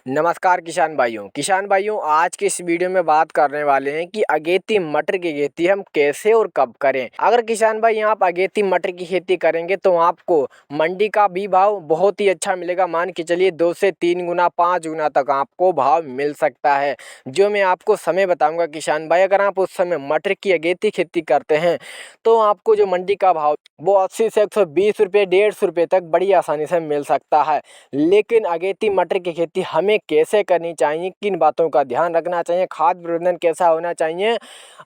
किसान भाइयों आज के इस वीडियो में बात करने वाले हैं कि अगेती मटर की खेती हम कैसे और कब करें। अगर किसान भाई आप अगेती मटर की खेती करेंगे तो आपको मंडी का भी भाव बहुत ही अच्छा मिलेगा। मान के चलिए 2 से 3 गुना 5 गुना तक आपको भाव मिल सकता है। जो मैं आपको समय बताऊंगा किसान भाई, अगर आप उस समय मटर की अगेती खेती करते हैं तो आपको जो मंडी का भाव वो 80 से 120 रुपये 150 रुपये तक बड़ी आसानी से मिल सकता है। लेकिन अगेती मटर की खेती हमें कैसे करनी चाहिए, किन बातों का ध्यान रखना चाहिए, खाद प्रबंधन कैसा होना चाहिए,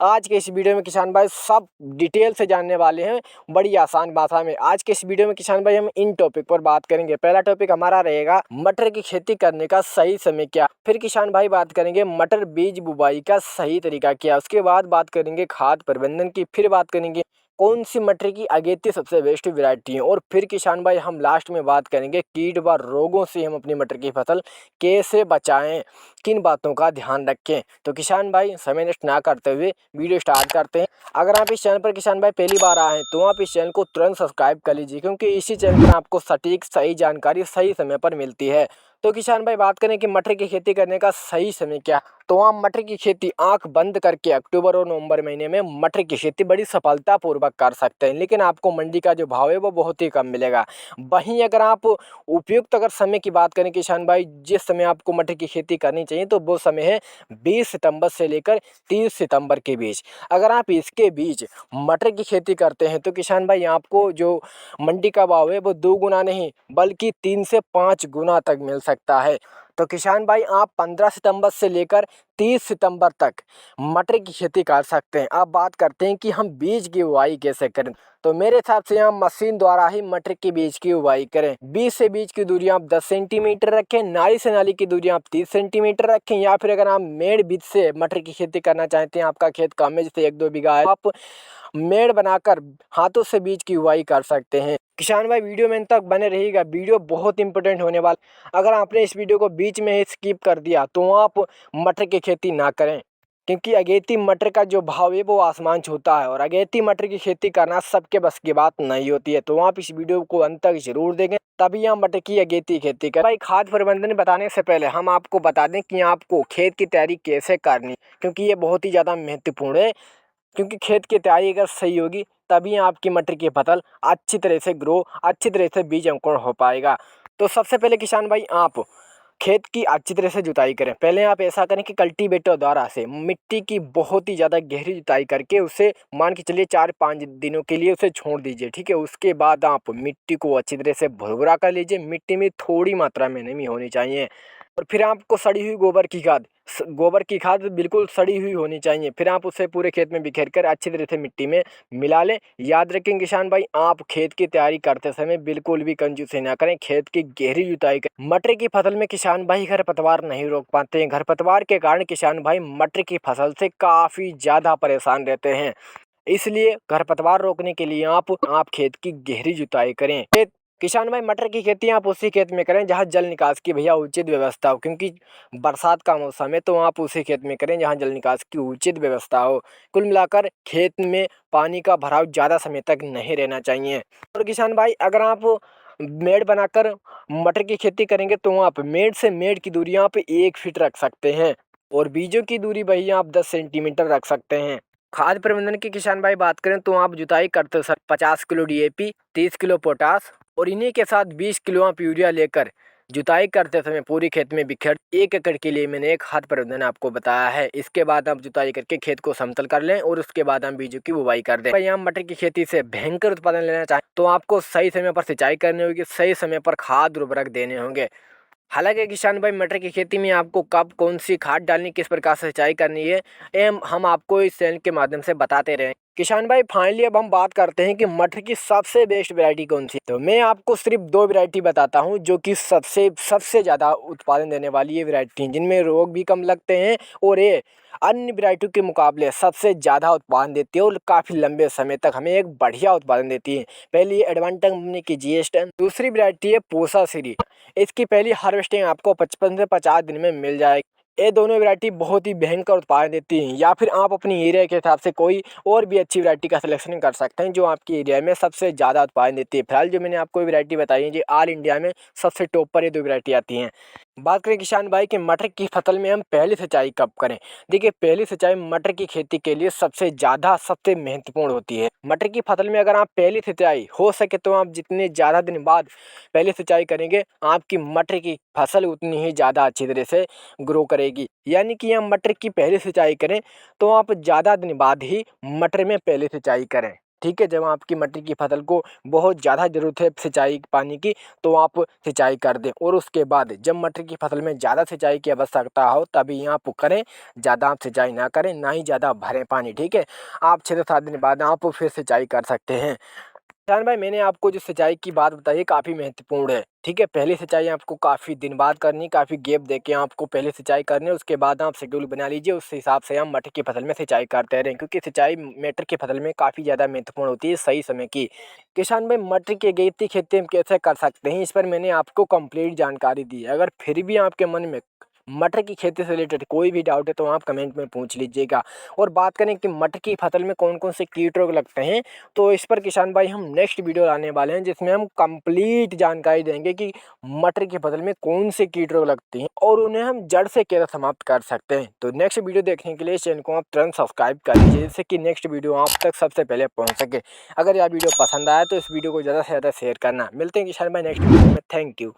आज के इस वीडियो में किसान भाई सब डिटेल से जानने वाले हैं बड़ी आसान भाषा में। आज के इस वीडियो में किसान भाई हम इन टॉपिक पर बात करेंगे। पहला टॉपिक हमारा रहेगा मटर की खेती करने का सही समय क्या। फिर किसान भाई बात करेंगे मटर बीज बुवाई का सही तरीका क्या। उसके बाद बात करेंगे खाद प्रबंधन की। फिर बात करेंगे कौन सी मटर की अगेती सबसे बेस्ट वैरायटी है। और फिर किसान भाई हम लास्ट में बात करेंगे कीट व रोगों से हम अपनी मटर की फसल कैसे बचाएं, किन बातों का ध्यान रखें। तो किसान भाई समय नष्ट ना करते हुए वीडियो स्टार्ट करते हैं। अगर आप इस चैनल पर किसान भाई पहली बार आए हैं तो आप इस चैनल को तुरंत सब्सक्राइब कर लीजिए, क्योंकि इसी चैनल पर आपको सटीक सही जानकारी सही समय पर मिलती है। तो किसान भाई बात करें कि मटर की खेती करने का सही समय क्या, तो आप मटर की खेती आंख बंद करके अक्टूबर और नवंबर महीने में मटर की खेती बड़ी सफलतापूर्वक कर सकते हैं। लेकिन आपको मंडी का जो भाव है वो बहुत ही कम मिलेगा। वहीं अगर आप उपयुक्त अगर समय की बात करें किसान भाई, जिस समय आपको मटर की खेती करनी चाहिए तो वो समय है 20 सितंबर से लेकर 30 सितंबर के बीच। अगर आप इसके बीच मटर की खेती करते हैं तो किसान भाई आपको जो मंडी का भाव है वो 2 गुना नहीं बल्कि 3 से 5 गुना तक मिल सकता है। तो किसान भाई आप 15 सितंबर से लेकर 30 सितंबर तक मटर की खेती कर सकते हैं। अब बात करते हैं कि हम बीज की बुआई कैसे करें। तो मेरे हिसाब से हम मशीन द्वारा ही मटर के बीज की बुआई करें। बीज से बीज की दूरी आप 10 सेंटीमीटर रखें, नाली से नाली की दूरी आप 30 सेंटीमीटर रखें। या फिर अगर आप मेड़ बीज से मटर की खेती करना चाहते हैं, आपका खेत कम है जैसे 1-2 बीघा है, आप मेड़ बनाकर हाथों से बीज की बुआई कर सकते हैं। किसान भाई वीडियो में अंत तक बने रहिएगा, वीडियो बहुत इंपॉर्टेंट होने वाला। अगर आपने इस वीडियो को बीच में ही स्किप कर दिया तो आप मटर की खेती ना करें, क्योंकि अगेती मटर का जो भाव है वो आसमान छूता है और अगेती मटर की खेती करना सबके बस की बात नहीं होती है। तो आप इस वीडियो को अंत तक जरूर देखें, तभी हम मटर की अगेती खेती करें। भाई खाद प्रबंधन बताने से पहले हम आपको बता दें कि आपको खेत की तैयारी कैसे करनी, क्योंकि ये बहुत ही ज़्यादा महत्वपूर्ण है। क्योंकि खेत की तैयारी अगर सही होगी तभी आपकी मटर की फसल अच्छी तरह से ग्रो, अच्छी तरह से बीज अंकुरण हो पाएगा। तो सबसे पहले किसान भाई आप खेत की अच्छी तरह से जुताई करें। पहले आप ऐसा करें कि कल्टीवेटर द्वारा से मिट्टी की बहुत ही ज़्यादा गहरी जुताई करके उसे मान के चलिए 4-5 दिनों के लिए उसे छोड़ दीजिए, ठीक है। उसके बाद आप मिट्टी को अच्छी तरह से भुरभुरा कर लीजिए। मिट्टी में थोड़ी मात्रा में नमी होनी चाहिए। और फिर आपको सड़ी हुई गोबर की खाद बिल्कुल सड़ी हुई होनी चाहिए। फिर आप उसे पूरे खेत में बिखेर कर अच्छी तरह से मिट्टी में मिला लें। याद रखें किसान भाई, आप खेत की तैयारी करते समय बिल्कुल भी कंजूसी ना करें, खेत की गहरी जुताई करें। मटर की फसल में किसान भाई खरपतवार नहीं रोक पाते हैं। खरपतवार के कारण किसान भाई मटर की फसल से काफ़ी ज़्यादा परेशान रहते हैं। इसलिए खरपतवार रोकने के लिए आप खेत की गहरी जुताई करें। किसान भाई मटर की खेती आप उसी खेत में करें जहां जल निकास की भैया उचित व्यवस्था हो, क्योंकि बरसात का मौसम है तो आप उसी खेत में करें जहां जल निकास की उचित व्यवस्था हो। कुल मिलाकर खेत में पानी का भराव ज़्यादा समय तक नहीं रहना चाहिए। और किसान भाई अगर आप मेड़ बनाकर मटर की खेती करेंगे तो आप मेड़ से मेड़ की दूरी आप 1 फीट रख सकते हैं और बीजों की दूरी भैया आप 10 सेंटीमीटर रख सकते हैं। खाद प्रबंधन की किसान भाई बात करें तो आप जुताई करते sir 50 kilo DAP, 30 kilo potash और इन्हीं के साथ 20 किलो आप यूरिया लेकर जुताई करते समय पूरी खेत में बिखेर 1 एकड़ के लिए मैंने एक खाद प्रबंधन आपको बताया है। इसके बाद आप जुताई करके खेत को समतल कर लें और उसके बाद हम बीजों की बुवाई कर दें। भाई हम मटर की खेती से भयंकर उत्पादन लेना चाहें तो आपको सही समय पर सिंचाई करनी होगी, सही समय पर खाद उर्वरक देने होंगे। हालांकि किसान भाई मटर की खेती में आपको कब कौन सी खाद डालनी, किस प्रकार से सिंचाई करनी है, एम हम आपको इस चैनल के माध्यम से बताते रहे। किसान भाई फाइनली अब हम बात करते हैं कि मटर की सबसे बेस्ट वैरायटी कौन सी। तो मैं आपको सिर्फ 2 वैरायटी बताता हूं जो कि सबसे ज़्यादा उत्पादन देने वाली ये वैरायटी, जिनमें रोग भी कम लगते हैं और ये अन्य वैरायटियों के मुकाबले सबसे ज़्यादा उत्पादन देती है और काफ़ी लंबे समय तक हमें एक बढ़िया उत्पादन देती है। पहली एडवांटेज कंपनी की GS10, दूसरी वैरायटी है पूसा सीरी। इसकी पहली हार्वेस्टिंग आपको 55 से 50 दिन में मिल जाएगी। ये दोनों वैरायटी बहुत ही भयंकर उत्पादन देती हैं। या फिर आप अपनी एरिया के हिसाब से कोई और भी अच्छी वैरायटी का सिलेक्शन कर सकते हैं जो आपकी एरिया में सबसे ज़्यादा उत्पादन देती है। फिलहाल जो मैंने आपको वैरायटी बताई है, ये ऑल इंडिया में सबसे टॉप पर ये 2 वैरायटी आती हैं। बात करें किसान भाई कि मटर की फसल में हम पहली सिंचाई कब करें। देखिए, पहली सिंचाई मटर की खेती के लिए सबसे महत्वपूर्ण होती है। मटर की फसल में अगर आप पहली सिंचाई हो सके तो आप जितने ज़्यादा दिन बाद पहली सिंचाई करेंगे, आपकी मटर की फसल उतनी ही ज़्यादा अच्छी तरह से ग्रो करेगी। यानी कि हम मटर की पहली सिंचाई करें तो आप ज़्यादा दिन बाद ही मटर में पहली सिंचाई करें। ठीक है, जब आपकी मटर की फसल को बहुत ज़्यादा ज़रूरत है सिंचाई पानी की, तो आप सिंचाई कर दें। और उसके बाद जब मटर की फसल में ज़्यादा सिंचाई की आवश्यकता हो तभी आप करें, ज़्यादा आप सिंचाई ना करें, ना ही ज़्यादा भरें पानी। ठीक है, आप 6 से 7 दिन बाद आप फिर सिंचाई कर सकते हैं। किसान भाई, मैंने आपको जो सिंचाई की बात बताई है काफ़ी महत्वपूर्ण है। ठीक है, पहली सिंचाई आपको काफ़ी दिन बाद करनी, काफ़ी गैप देके आपको पहले सिंचाई करनी है। उसके बाद आप शेड्यूल बना लीजिए, उस हिसाब से हम मटर की फसल में सिंचाई करते रहें, क्योंकि सिंचाई मटर की फसल में काफ़ी ज़्यादा महत्वपूर्ण होती है सही समय की। किसान भाई, मटर की अगेती खेती हम कैसे कर सकते हैं, इस पर मैंने आपको कंप्लीट जानकारी दी है। अगर फिर भी आपके मन में मटर की खेती से रिलेटेड कोई भी डाउट है तो आप कमेंट में पूछ लीजिएगा। और बात करें कि मटर की फसल में कौन कौन से कीट रोग लगते हैं, तो इस पर किसान भाई हम नेक्स्ट वीडियो लाने वाले हैं, जिसमें हम कंप्लीट जानकारी देंगे कि मटर की फसल में कौन से कीट रोग लगते हैं और उन्हें हम जड़ से कैसे समाप्त कर सकते हैं। तो नेक्स्ट वीडियो देखने के लिए चैनल को आप तुरंत सब्सक्राइब कर लीजिए, जिससे कि नेक्स्ट वीडियो आप तक सबसे पहले पहुंच सके। अगर यह वीडियो पसंद आया तो इस वीडियो को ज़्यादा से ज़्यादा शेयर करना। मिलते हैं किसान भाई नेक्स्ट वीडियो में। Thank you.